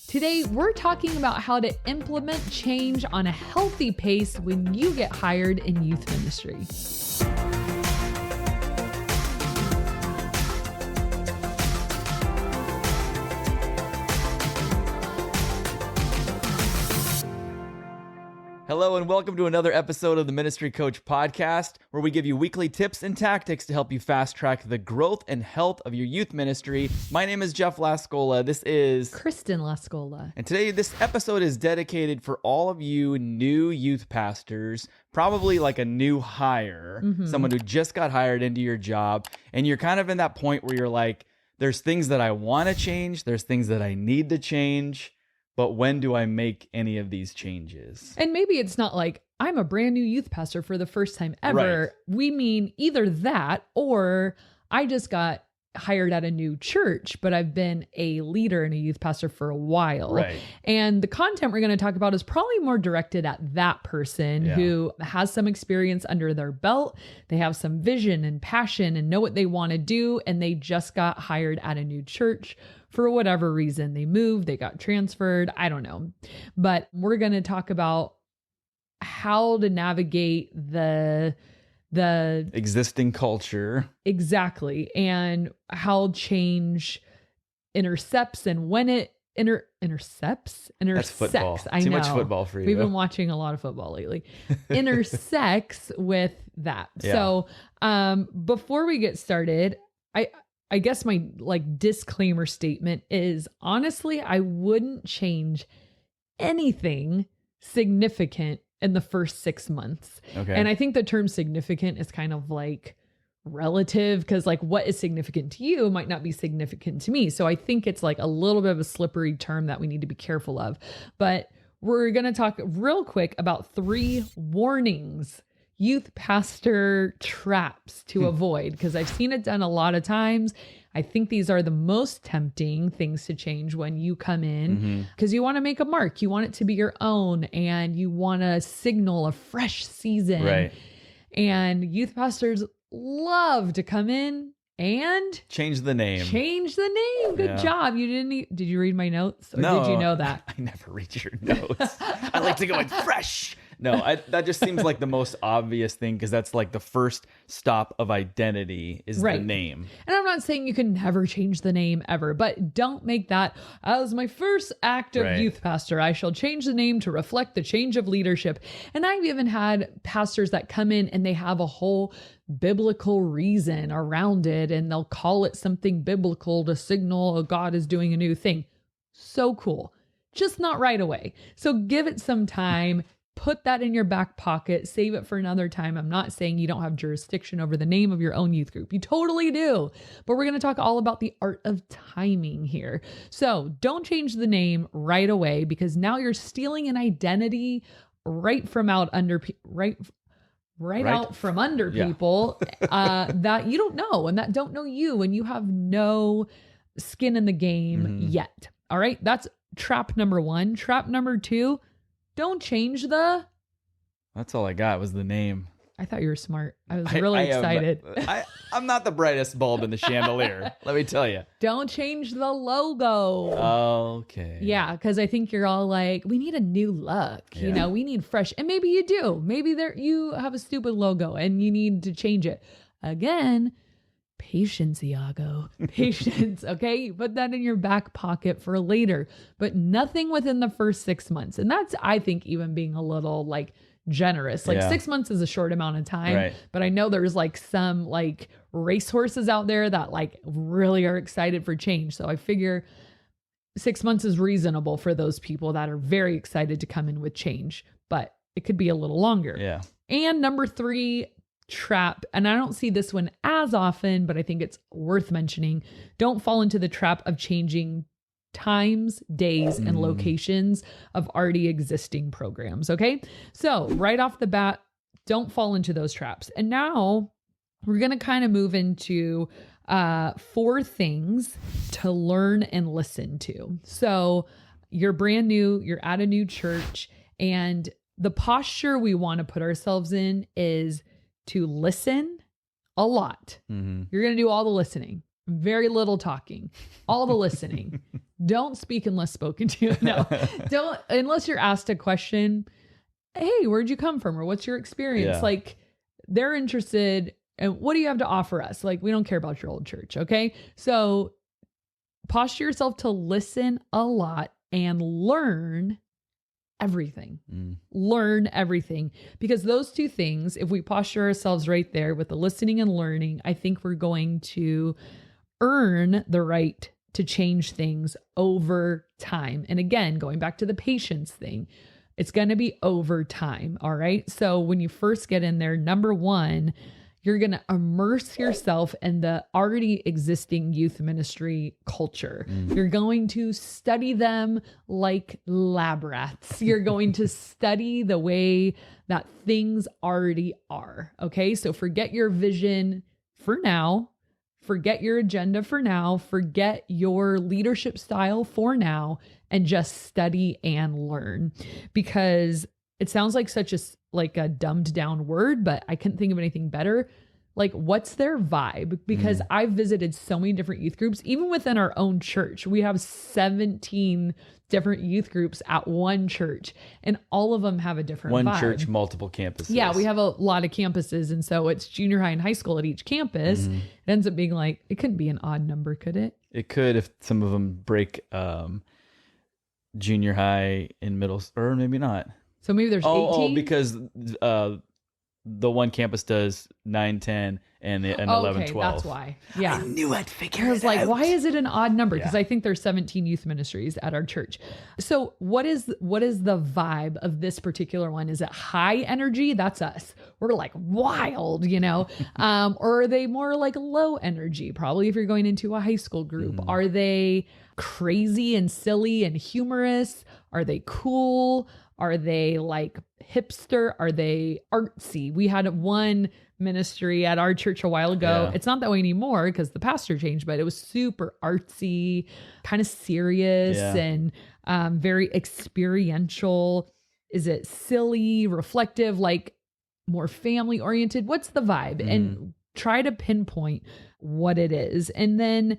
Today, we're talking about how to implement change on a healthy pace when you get hired in youth ministry. Hello and welcome to another episode of the Ministry Coach Podcast, where we give you weekly tips and tactics to help you fast track the growth and health of your youth ministry. My name is Jeff Lascola. This is Kristen Lascola. And today this episode is dedicated for all of you new youth pastors, probably like a new hire, someone who just got hired into your job, and you're kind of in that point where you're like, there's things that I want to change, there's things that I need to change. But when do I make any of these changes? And maybe it's not like I'm a brand new youth pastor for the first time ever. Right. We mean either that or I just got hired at a new church, but I've been a leader and a youth pastor for a while. Right. And the content we're going to talk about is probably more directed at that person who has some experience under their belt. They have some vision and passion and know what they want to do. And they just got hired at a new church. For whatever reason, they moved, they got transferred, I don't know. But we're going to talk about how to navigate the existing culture. Exactly. And how change intercepts and when it intersects. That's football. I Too know. much football for you. We've been watching a lot of football lately. Intersects with that. Yeah. So before we get started, I guess my disclaimer statement is, honestly, I wouldn't change anything significant in the first 6 months. Okay. And I think the term significant is kind of relative, because what is significant to you might not be significant to me. So I think it's a little bit of a slippery term that we need to be careful of. But we're going to talk real quick about 3 warnings, youth pastor traps to avoid, because I've seen it done a lot of times. I think these are the most tempting things to change when you come in, because you want to make a mark. You want it to be your own, and you want to signal a fresh season. Right. And youth pastors love to come in and change the name. Good job. You did you read my notes? Or No, did you know that? I never read your notes. I like to go in fresh. No, that just seems like the most obvious thing, because that's the first stop of identity is the name. And I'm not saying you can never change the name ever, but don't make that as my first act of youth pastor. I shall change the name to reflect the change of leadership. And I've even had pastors that come in and they have a whole biblical reason around it, and they'll call it something biblical to signal God is doing a new thing. So cool. Just not right away. So give it some time. Put that in your back pocket, save it for another time. I'm not saying you don't have jurisdiction over the name of your own youth group. You totally do. But we're going to talk all about the art of timing here. So don't change the name right away, because now you're stealing an identity right from out under out from under people that you don't know and that don't know you, and you have no skin in the game yet. All right. That's trap number 1. Trap number 2. Don't change That's all I got was the name. I thought you were smart. I was really excited. I'm not the brightest bulb in the chandelier, let me tell you. Don't change the logo. Okay. Yeah, because I think you're all we need a new look. Yeah. We need fresh. And maybe you do. Maybe you have a stupid logo and you need to change it. Again, patience, Iago. Patience, okay? You put that in your back pocket for later, but nothing within the first 6 months. And that's, I think, even being a little generous. 6 months is a short amount of time, but I know there's some racehorses out there that really are excited for change. So I figure 6 months is reasonable for those people that are very excited to come in with change, but it could be a little longer. Yeah. And number 3, trap, and I don't see this one as often, but I think it's worth mentioning. Don't fall into the trap of changing times, days, and locations of already existing programs. Okay. So right off the bat, don't fall into those traps. And now we're going to kind of move into 4 things to learn and listen to. So you're brand new, you're at a new church, and the posture we want to put ourselves in is to listen a lot. Mm-hmm. You're going to do all the listening. very little talking, all the listening. Don't speak unless spoken to. No, don't, unless you're asked a question. Hey, where'd you come from? Or what's your experience? Yeah. Like, they're interested. And what do you have to offer us? Like, we don't care about your old church. Okay. So posture yourself to listen a lot and learn everything. Learn everything. Because those two things, if we posture ourselves right there with the listening and learning, I think we're going to earn the right to change things over time. And again, going back to the patience thing, it's going to be over time. All right. So when you first get in there, number one, you're going to immerse yourself in the already existing youth ministry culture. You're going to study them like lab rats. You're going to study the way that things already are. Okay. So forget your vision for now. Forget your agenda for now. Forget your leadership style for now, and just study and learn, because it sounds like such a dumbed down word, but I couldn't think of anything better. Like, what's their vibe? Because I've visited so many different youth groups, even within our own church. We have 17 different youth groups at one church, and all of them have a different vibe. One church, multiple campuses. Yeah, we have a lot of campuses. And so it's junior high and high school at each campus. It ends up being like, it couldn't be an odd number, could it? It could, if some of them break junior high in middle, or maybe not. So maybe there's 18? Oh, because the one campus does 9, 10, and 11, 12. That's why. Yeah. I knew I'd figure it out. I was like, why is it an odd number? Because I think there's 17 youth ministries at our church. So what is the vibe of this particular one? Is it high energy? That's us. We're like wild, or are they more like low energy? Probably if you're going into a high school group. Are they crazy and silly and humorous? Are they cool? Are they like hipster? Are they artsy? We had one ministry at our church a while ago. Yeah. It's not that way anymore because the pastor changed, but it was super artsy, kind of serious, and very experiential. Is it silly, reflective, like more family oriented? What's the vibe? And try to pinpoint what it is. And then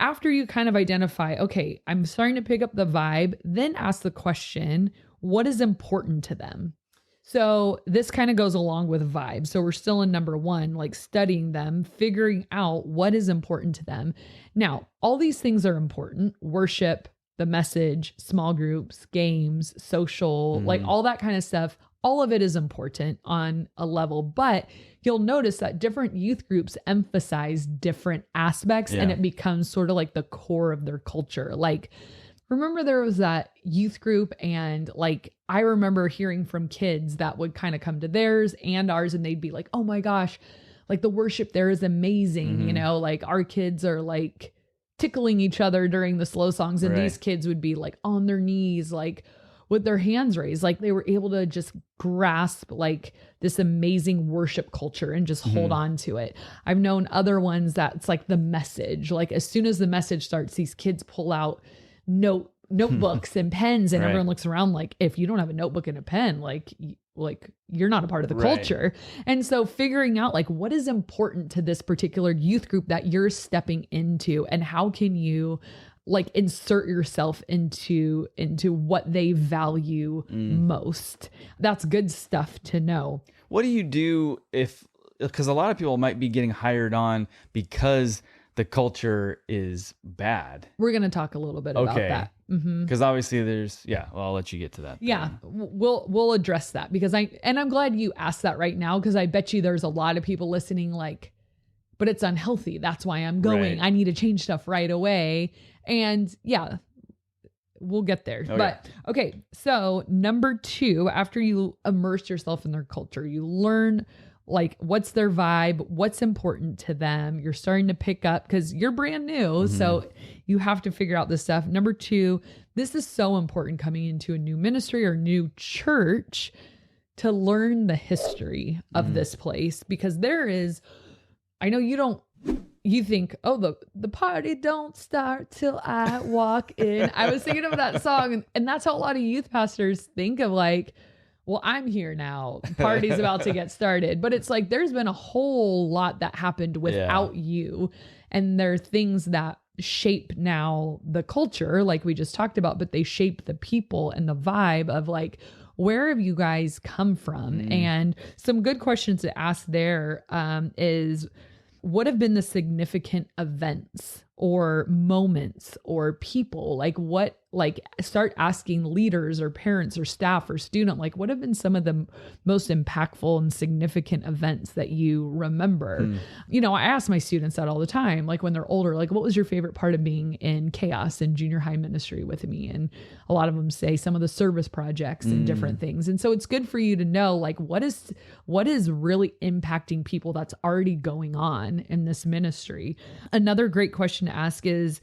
after you kind of identify, okay, I'm starting to pick up the vibe, then ask the question, what is important to them? So this kind of goes along with vibe. So we're still in number one, like studying them, figuring out what is important to them. Now, all these things are important: worship, the message, small groups, games, social, like all that kind of stuff. All of it is important on a level, but you'll notice that different youth groups emphasize different aspects, and it becomes sort of like the core of their culture. Like, remember there was that youth group, and like, I remember hearing from kids that would kind of come to theirs and ours, and they'd be like, oh my gosh, like the worship there is amazing. Like our kids are like tickling each other during the slow songs. And these kids would be like on their knees, like with their hands raised, like they were able to just grasp like this amazing worship culture and just hold on to it. I've known other ones that it's like the message, like as soon as the message starts, these kids pull out notebooks and pens, and everyone looks around like, if you don't have a notebook and a pen, like you're not a part of the culture. And so figuring out like what is important to this particular youth group that you're stepping into, and how can you like insert yourself into what they value most. That's good stuff to know. What do you do because a lot of people might be getting hired on because the culture is bad. We're going to talk a little bit about that. Because obviously there's, I'll let you get to that. Yeah, we'll address that, because I'm glad you asked that right now, because I bet you there's a lot of people listening like, but it's unhealthy. That's why I'm going. I need to change stuff right away. And we'll get there. Okay. But okay, so number 2, after you immerse yourself in their culture, you learn like what's their vibe, what's important to them. You're starting to pick up because you're brand new. So you have to figure out this stuff. Number 2, this is so important coming into a new ministry or new church, to learn the history of this place, because there is, I know you think, oh, the party don't start till I walk in. I was thinking of that song, and that's how a lot of youth pastors think of, like, well, I'm here now. Party's about to get started. But it's like, there's been a whole lot that happened without you. And there are things that shape now the culture, like we just talked about, but they shape the people and the vibe of like, where have you guys come from? And some good questions to ask there is, what have been the significant events or moments or people? Start asking leaders or parents or staff or student, like, what have been some of the most impactful and significant events that you remember? I ask my students that all the time, like when they're older, like, what was your favorite part of being in chaos and junior high ministry with me? And a lot of them say some of the service projects and different things. And so it's good for you to know, like, what is really impacting people that's already going on in this ministry. Another great question to ask is,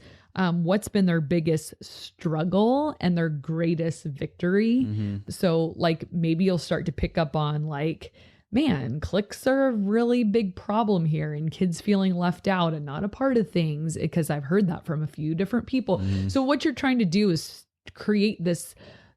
what's been their biggest struggle and their greatest victory? So like maybe you'll start to pick up on like, man, cliques are a really big problem here and kids feeling left out and not a part of things, because I've heard that from a few different people. So what you're trying to do is create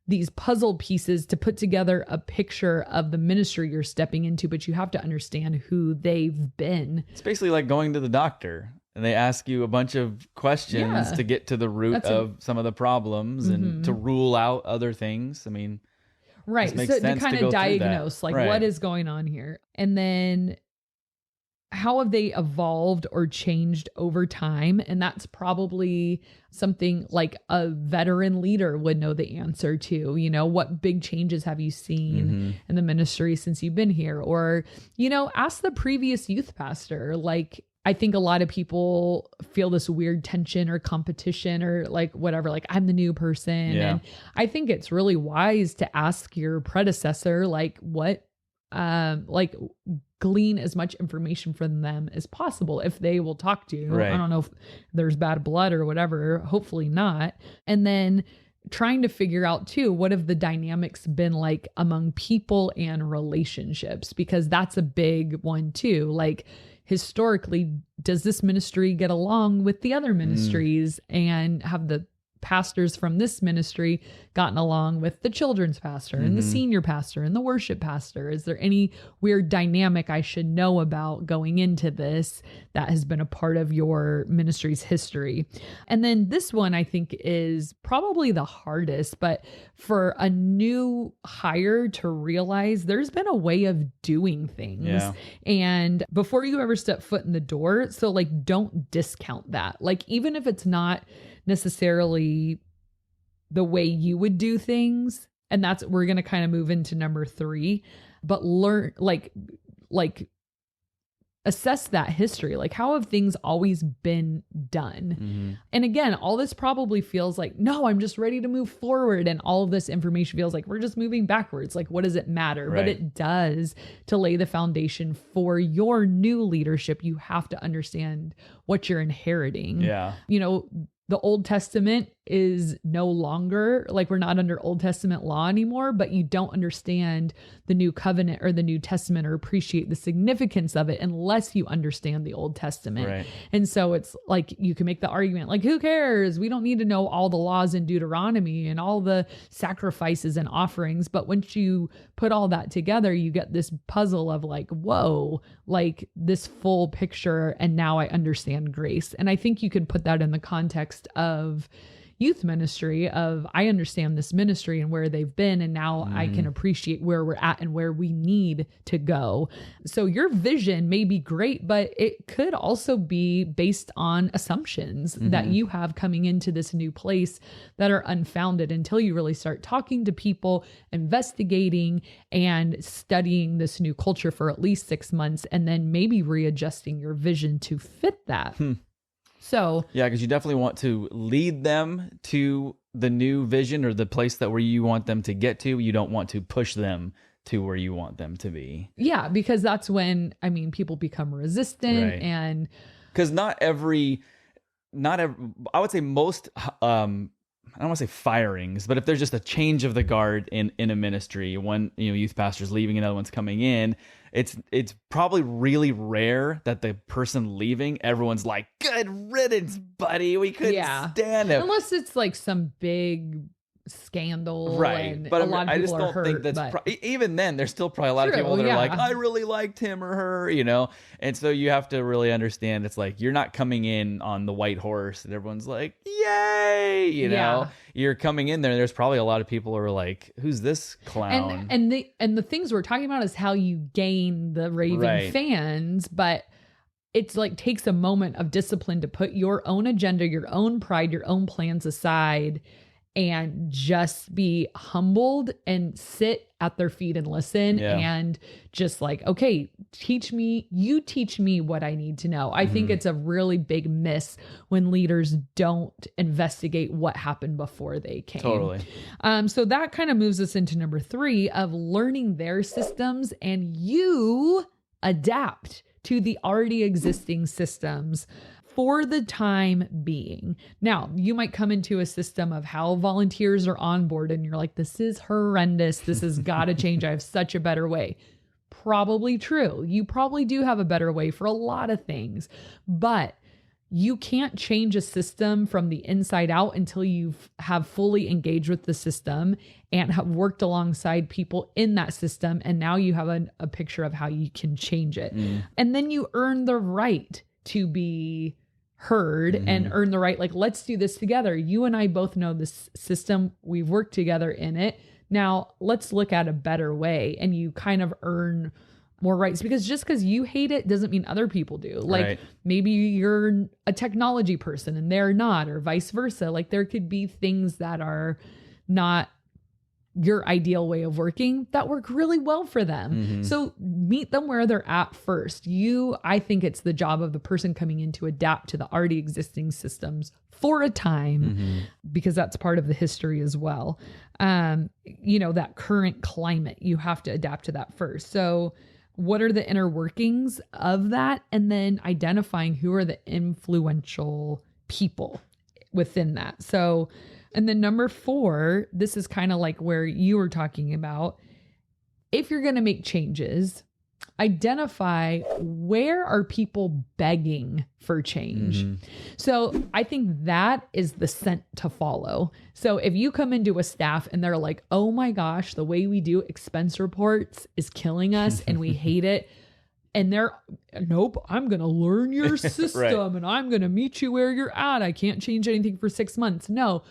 these puzzle pieces to put together a picture of the ministry you're stepping into, but you have to understand who they've been. It's basically like going to the doctor and they ask you a bunch of questions to get to the root of some of the problems and to rule out other things. I mean, right. So to kind of diagnose like what is going on here. And then how have they evolved or changed over time? And that's probably something like a veteran leader would know the answer to. What big changes have you seen in the ministry since you've been here? Or, ask the previous youth pastor. Like, I think a lot of people feel this weird tension or competition or like whatever, like I'm the new person. And I think it's really wise to ask your predecessor, like what, glean as much information from them as possible if they will talk to you. I don't know if there's bad blood or whatever, hopefully not. And then trying to figure out too, what have the dynamics been like among people and relationships? Because that's a big one too. Like historically, does this ministry get along with the other ministries, and have the pastors from this ministry gotten along with the children's pastor and the senior pastor and the worship pastor? Is there any weird dynamic I should know about going into this that has been a part of your ministry's history? And then this one I think is probably the hardest, but for a new hire to realize there's been a way of doing things. And before you ever step foot in the door, so like don't discount that. Like even if it's not necessarily the way you would do things. And we're going to kind of move into number 3, but learn, like assess that history. Like how have things always been done? And again, all this probably feels like, no, I'm just ready to move forward. And all of this information feels like we're just moving backwards. Like, what does it matter? But it does to lay the foundation for your new leadership. You have to understand what you're inheriting. The Old Testament is no longer, like we're not under Old Testament law anymore, but you don't understand the New Covenant or the New Testament or appreciate the significance of it unless you understand the Old Testament. And so it's like, you can make the argument, like, who cares? We don't need to know all the laws in Deuteronomy and all the sacrifices and offerings. But once you put all that together, you get this puzzle of like, whoa, like this full picture. And now I understand grace. And I think you could put that in the context of youth ministry of, I understand this ministry and where they've been, and now I can appreciate where we're at and where we need to go. So your vision may be great, but it could also be based on assumptions that you have coming into this new place that are unfounded until you really start talking to people, investigating and studying this new culture for at least 6 months, and then maybe readjusting your vision to fit that. So yeah, because you definitely want to lead them to the new vision or the place where you want them to get to. You don't want to push them to where you want them to be. Yeah, because that's when, people become resistant and because not every, I would say most, I don't want to say firings, but if there's just a change of the guard in a ministry, one youth pastor's leaving, another one's coming in, it's probably really rare that the person leaving, everyone's like, good riddance, buddy. We couldn't stand him. Unless it's like some big scandal. Right. And But a lot of I people just are don't hurt. think that's but even then there's still probably a lot of True, people that are like, yeah. I really liked him or her, and so you have to really understand it's like you're not coming in on the white horse and everyone's like, yay, Yeah. you're coming in there. There's probably a lot of people who are like, who's this clown? And the things we're talking about is how you gain the raving Right. fans, but it's like takes a moment of discipline to put your own agenda, your own pride, your own plans aside and just be humbled and sit at their feet and listen and just like, okay, teach me what I need to know. I think it's a really big miss when leaders don't investigate what happened before they came. Totally. So that kind of moves us into number 3 of learning their systems, and you adapt to the already existing systems for the time being. Now, you might come into a system of how volunteers are on board and you're like, this is horrendous. This has got to change. I have such a better way. Probably true. You probably do have a better way for a lot of things, but you can't change a system from the inside out until you have fully engaged with the system and have worked alongside people in that system. And now you have a picture of how you can change it. And then you earn the right to be heard and earn the right, like, let's do this together. You and I both know this system. We've worked together in it. Now let's look at a better way. And you kind of earn more rights, because just because you hate it doesn't mean other people do. Like maybe you're a technology person and they're not, or vice versa. Like there could be things that are not your ideal way of working that work really well for them. So meet them where they're at first. I think it's the job of the person coming in to adapt to the already existing systems for a time, because that's part of the history as well. That current climate, you have to adapt to that first. So what are the inner workings of that? And then identifying who are the influential people within that. So, and then number 4, this is kind of like where you were talking about. If you're going to make changes, identify where are people begging for change. So I think that is the scent to follow. So if you come into a staff and they're like, oh my gosh, the way we do expense reports is killing us and we hate it. And they're, nope, I'm going to learn your system and I'm going to meet you where you're at. I can't change anything for 6 months. No.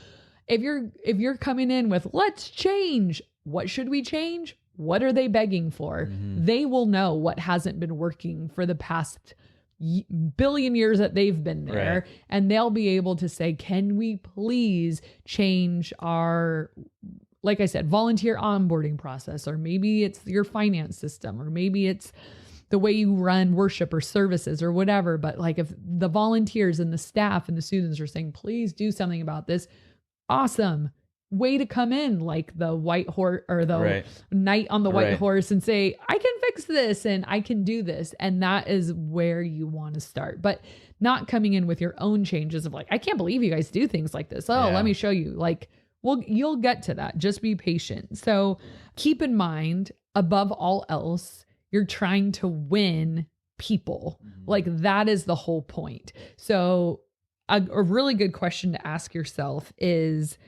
If you're coming in with, let's change, what should we change? What are they begging for? They will know what hasn't been working for the past billion years that they've been there. And they'll be able to say, can we please change our, like I said, volunteer onboarding process, or maybe it's your finance system, or maybe it's the way you run worship or services or whatever. But like if the volunteers and the staff and the students are saying, please do something about this, awesome way to come in, like the white horse or the knight on the white horse, and say, I can fix this and I can do this. And that is where you want to start, but not coming in with your own changes of like, I can't believe you guys do things like this. Oh, let me show you. Like, well, you'll get to that. Just be patient. So keep in mind, above all else, you're trying to win people. Like that is the whole point. So a really good question to ask yourself is,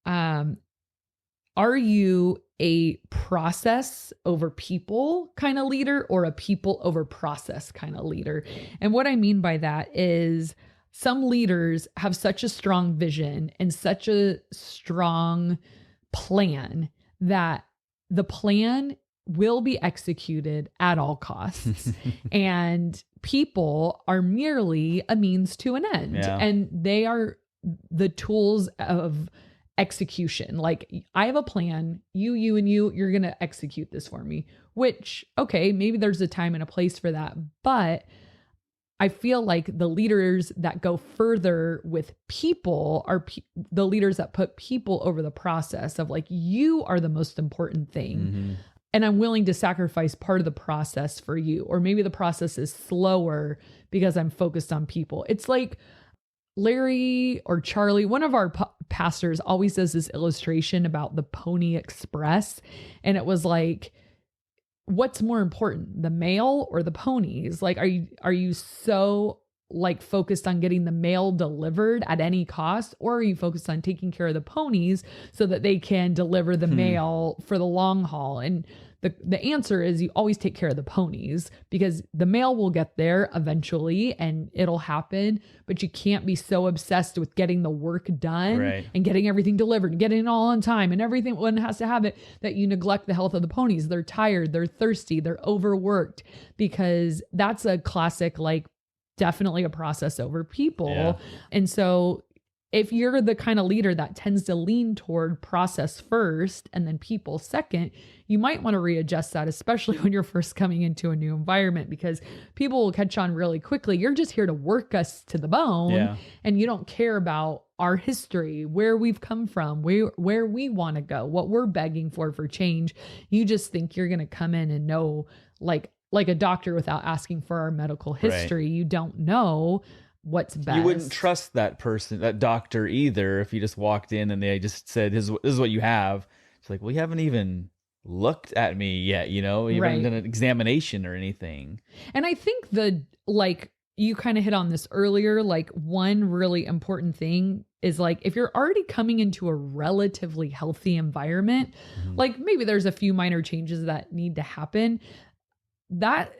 are you a process over people kind of leader, or a people over process kind of leader? And what I mean by that is some leaders have such a strong vision and such a strong plan that the plan will be executed at all costs. And people are merely a means to an end. And they are the tools of execution. Like, I have a plan, you, and you're going to execute this for me, which, okay, maybe there's a time and a place for that. But I feel like the leaders that go further with people are the leaders that put people over the process of like, you are the most important thing. And I'm willing to sacrifice part of the process for you. Or maybe the process is slower because I'm focused on people. It's like Larry or Charlie, one of our pastors always does this illustration about the Pony Express. And it was like, what's more important, the mail or the ponies? Like, are you so like focused on getting the mail delivered at any cost, or are you focused on taking care of the ponies so that they can deliver the mail for the long haul? And the answer is you always take care of the ponies, because the mail will get there eventually and it'll happen, but you can't be so obsessed with getting the work done and getting everything delivered and getting it all on time and everything one has to have it, that you neglect the health of the ponies. They're tired, they're thirsty, they're overworked, because that's a classic, like, definitely a process over people. Yeah. And so if you're the kind of leader that tends to lean toward process first and then people second, you might want to readjust that, especially when you're first coming into a new environment, because people will catch on really quickly. You're just here to work us to the bone, and you don't care about our history, where we've come from, where we want to go, what we're begging for change. You just think you're going to come in and know, like a doctor without asking for our medical history. You don't know what's best. You wouldn't trust that person, that doctor either, if you just walked in and they just said, this is what you have. It's like, well, you haven't even looked at me yet, you haven't done an examination or anything. And I think you kind of hit on this earlier, like one really important thing is, like, if you're already coming into a relatively healthy environment, like maybe there's a few minor changes that need to happen, that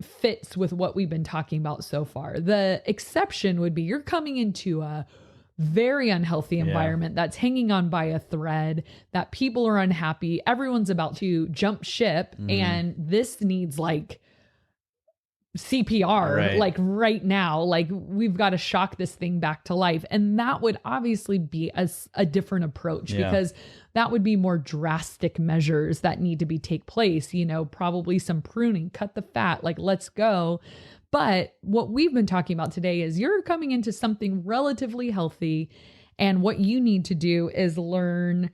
fits with what we've been talking about so far. The exception would be you're coming into a very unhealthy environment that's hanging on by a thread, that people are unhappy, everyone's about to jump ship, and this needs like CPR, like right now, like we've got to shock this thing back to life. And that would obviously be a different approach, because that would be more drastic measures that need to take place, probably some pruning, cut the fat, like let's go. But what we've been talking about today is you're coming into something relatively healthy, and what you need to do is learn,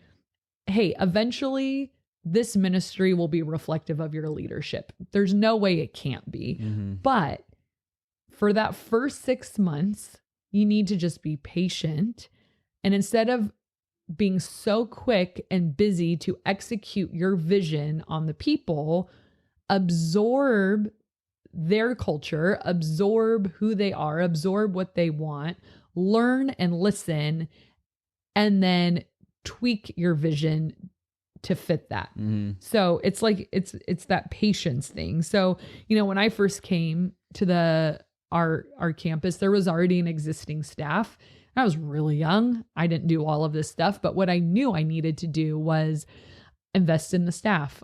hey, eventually this ministry will be reflective of your leadership. There's no way it can't be. But for that first 6 months, you need to just be patient. And instead of being so quick and busy to execute your vision on the people, absorb their culture, absorb who they are, absorb what they want, learn and listen, and then tweak your vision to fit that. So it's like, it's that patience thing. So, when I first came to our campus, there was already an existing staff. I was really young. I didn't do all of this stuff, but what I knew I needed to do was invest in the staff.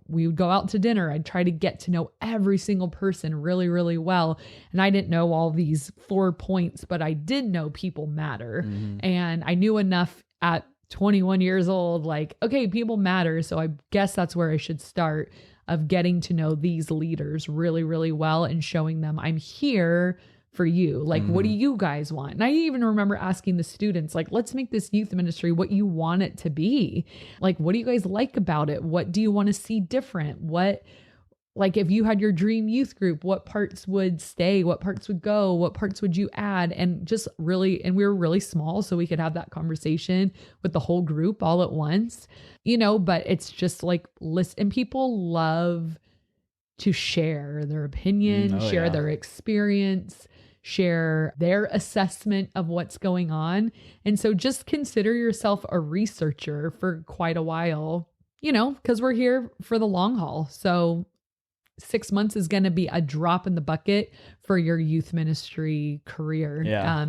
We would go out to dinner. I'd try to get to know every single person really, really well. And I didn't know all these 4 points, but I did know people matter. And I knew enough at 21 years old, like, okay, people matter. So I guess that's where I should start, of getting to know these leaders really, really well and showing them I'm here for you. Like, what do you guys want? And I even remember asking the students, like, let's make this youth ministry what you want it to be. Like, what do you guys like about it? What do you want to see different? Like, if you had your dream youth group, what parts would stay? What parts would go? What parts would you add? And just really, and we were really small, so we could have that conversation with the whole group all at once, but it's just like, listen, and people love to share their opinion, share their experience, share their assessment of what's going on. And so just consider yourself a researcher for quite a while, because we're here for the long haul. So 6 months is going to be a drop in the bucket for your youth ministry career.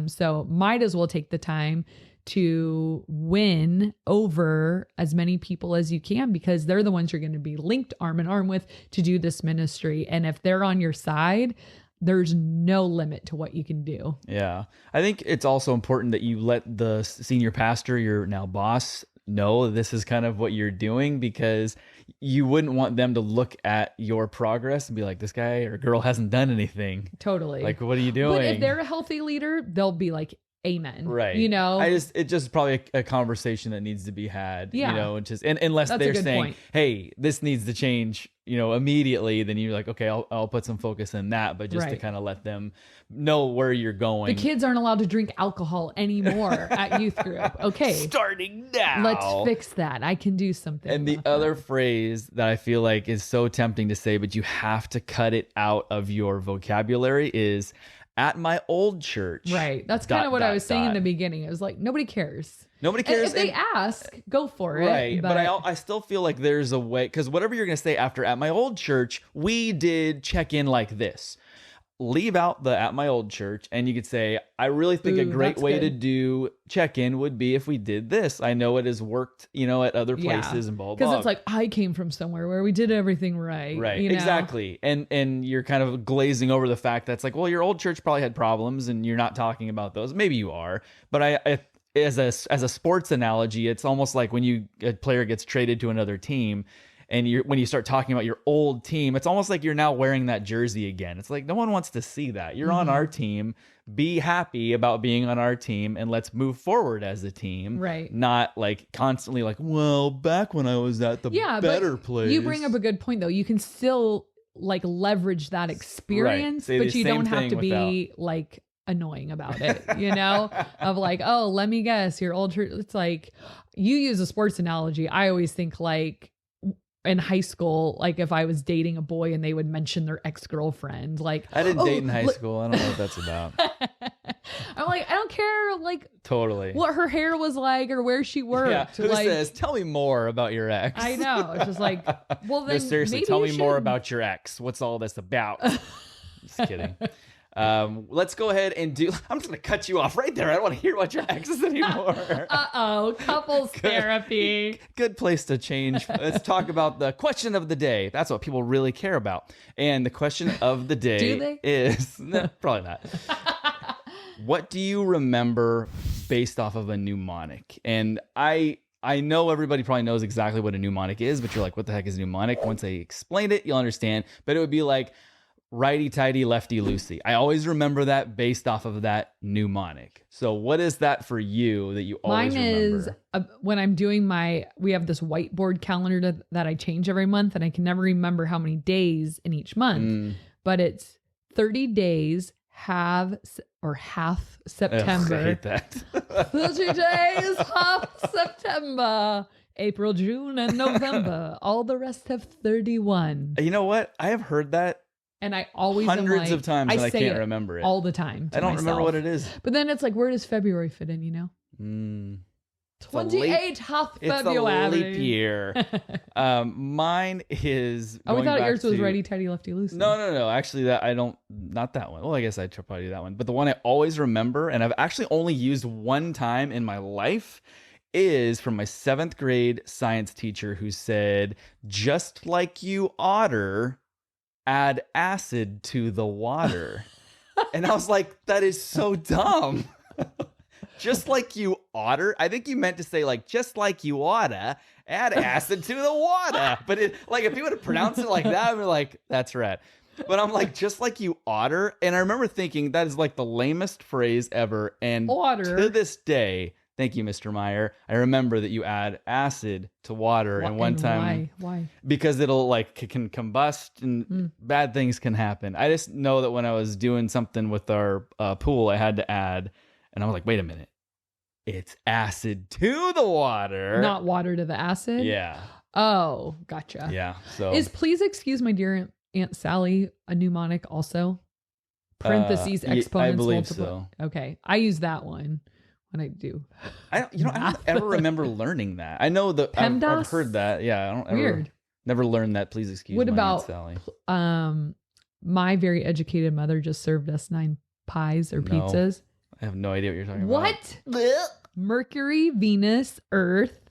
So might as well take the time to win over as many people as you can, because they're the ones you're going to be linked arm in arm with to do this ministry. And if they're on your side, there's no limit to what you can do. Yeah. I think it's also important that you let the senior pastor, your now boss, know this is kind of what you're doing, because you wouldn't want them to look at your progress and be like, this guy or girl hasn't done anything. Totally. Like, what are you doing? But if they're a healthy leader, they'll be like, amen. Right. It's just probably a conversation that needs to be had, and unless That's they're saying, point. hey, this needs to change, immediately, then you're like, okay, I'll put some focus in that, but just to kind of let them know where you're going. The kids aren't allowed to drink alcohol anymore at youth group. Okay. Starting now. Let's fix that. I can do something. And the other phrase that I feel like is so tempting to say, but you have to cut it out of your vocabulary, is at my old church. Right. That's kind of what I was saying in the beginning. It was like, nobody cares. Nobody cares. If they ask, go for it. Right. But I still feel like there's a way, because whatever you're going to say after at my old church, we did check in like this. Leave out the at my old church, and you could say, I really think a great way to do check-in would be if we did this. I know it has worked, at other places and blah, blah, blah. Because it's like, I came from somewhere where we did everything right. Right, exactly. And you're kind of glazing over the fact that's like, well, your old church probably had problems and you're not talking about those. Maybe you are. But I as a sports analogy, it's almost like when a player gets traded to another team, and when you start talking about your old team, it's almost like you're now wearing that jersey again. It's like, no one wants to see that. You're on our team. Be happy about being on our team, and let's move forward as a team. Right. Not like constantly like, well, back when I was at the better place. You bring up a good point, though. You can still like leverage that experience, but you don't have to be like annoying about it, of like, oh, let me guess, your old church. It's like, you use a sports analogy. I always think like, in high school, like if I was dating a boy and they would mention their ex-girlfriend, like I didn't date in high school. I don't know what that's about. I'm like, I don't care, like totally what her hair was like or where she worked. Yeah, who says, tell me more about your ex? I know. It's just like, well, then no, seriously, maybe tell me more about your ex. What's all this about? Just kidding. Let's go ahead and I'm just going to cut you off right there. I don't want to hear about your exes anymore. Couples therapy. Good place to change. Let's talk about the question of the day. That's what people really care about. And the question of the day Do they? is, no, probably not. What do you remember based off of a mnemonic? And I know everybody probably knows exactly what a mnemonic is, but you're like, what the heck is a mnemonic? Once I explained it, you'll understand. But it would be like, righty-tighty, lefty-loosey. I always remember that based off of that mnemonic. So what is that for you that you always remember? Mine is when I'm doing we have this whiteboard calendar that I change every month, and I can never remember how many days in each month, but it's 30 days, half September. Ugh, I hate that. 30 days, half September. April, June, and November. All the rest have 31. You know what? I have heard that. And I always hundreds of times, and I can't remember it all the time. I don't remember what it is. But then it's like, where does February fit in? 28 half February. It's a leap year. Mine is. Oh, we thought yours was righty tighty lefty loosey. No. Actually, not that one. Well, I guess I'd probably do that one. But the one I always remember, and I've actually only used one time in my life, is from my 7th grade science teacher, who said, "Just like you otter, add acid to the water." And I was like, that is so dumb. Just like you otter. I think you meant to say like, just like you oughta, add acid to the water. But if you would have pronounced it like that, I'd be like, that's right. But I'm like, just like you otter. And I remember thinking that is like the lamest phrase ever. And otter. To this day, thank you, Mr. Meyer, I remember that you add acid to water. And one time, why? Because it'll can combust and bad things can happen. I just know that when I was doing something with our pool, I had to add, and I was like, wait a minute, it's acid to the water, not water to the acid. Yeah. Oh, gotcha. Yeah. So is please excuse my dear Aunt Sally a mnemonic also? Parentheses exponents. I believe multiple. so. Okay, I use that one. I do. I don't ever remember learning that. I know that I've heard that. Yeah, I don't ever. Never learned that. Please excuse me, Aunt Sally. My very educated mother just served us 9 pies or pizzas. I have no idea what you're talking about. What? Mercury, Venus, Earth,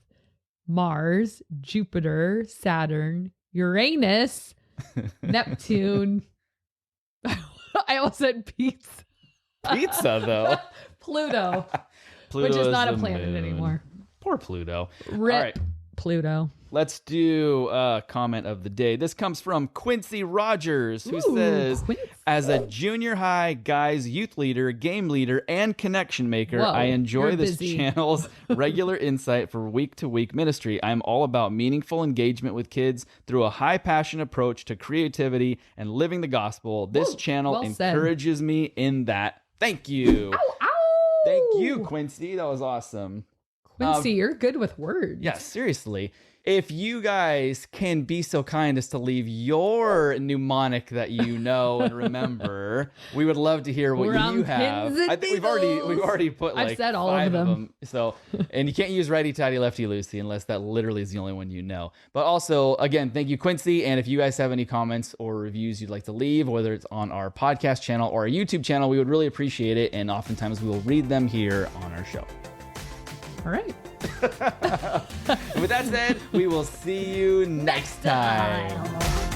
Mars, Jupiter, Saturn, Uranus, Neptune. I almost said pizza. Pizza, though. Pluto. Which is not a planet anymore. Poor Pluto. Rip All right. Pluto. Let's do a comment of the day. This comes from Quincy Rogers, who says, as a junior high guys youth leader, game leader, and connection maker, I enjoy this channel's regular insight for week-to-week ministry. I'm all about meaningful engagement with kids through a high-passion approach to creativity and living the gospel. This channel encourages me in that. Thank you. Ow, ow. Thank you, Quincy. That was awesome. Quincy, you're good with words. Yes, seriously. If you guys can be so kind as to leave your mnemonic that you know and remember, we would love to hear what you have. I think we've already put like I've said all 5 of them. So, and you can't use righty tighty lefty loosey unless that literally is the only one you know. But also, again, thank you, Quincy. And if you guys have any comments or reviews you'd like to leave, whether it's on our podcast channel or our YouTube channel, we would really appreciate it. And oftentimes we will read them here on our show. All right. With that said, we will see you next time.